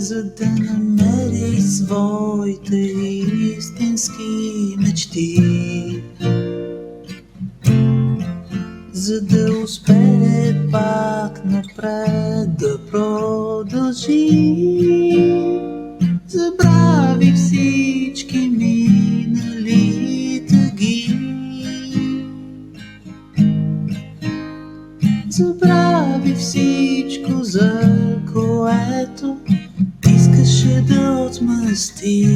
за да намери своите истински мечти, за да успее пак напред да продължи. Забрави всички минали тъги, забрави всичко, за което искаше да отмъсти,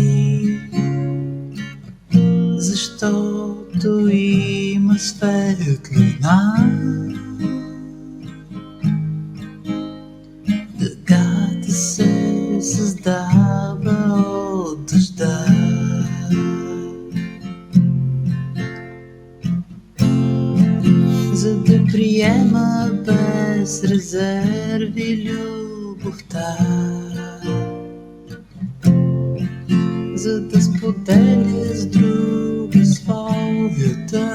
защото има светлина. Дъгата се създава от дъжда. За да приема без резерви любовта, за да споделя с други своята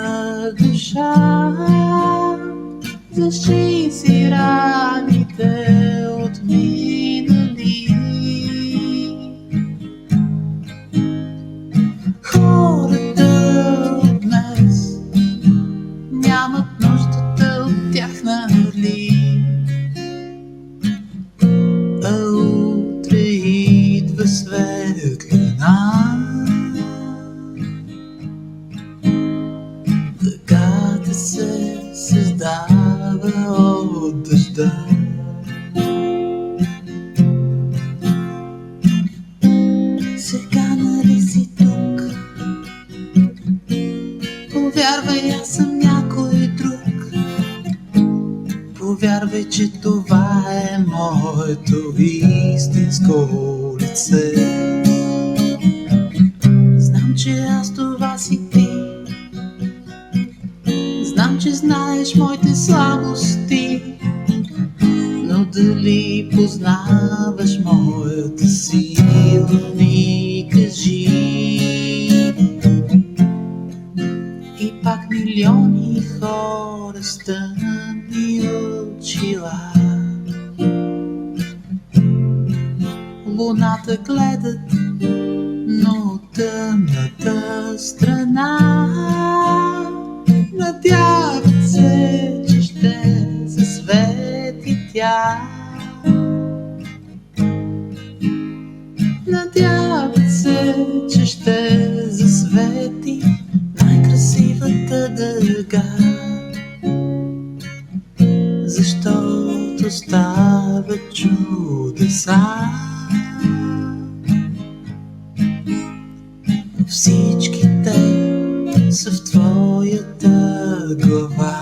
душа. Защити си раните от минали. Хората от днес нямат нуждата от тях, нали? А утре идва светлина. Дъгата се създава от дъжда. Сега нали си тук? Повярвай, аз съм някой друг. Повярвай, че това е моето истинско лице. Знам, че аз това си ти. Знам, че знаеш моите слабости, но дали познаваш моята сила, ми кажи. И пак милиони хора с тъмни очила луната гледат, но от тъмната страна надяват се, че ще засвети тя. Надяват се, че ще засвети най-красивата дъга, защото стават чудеса. Всички те са в твоята глава.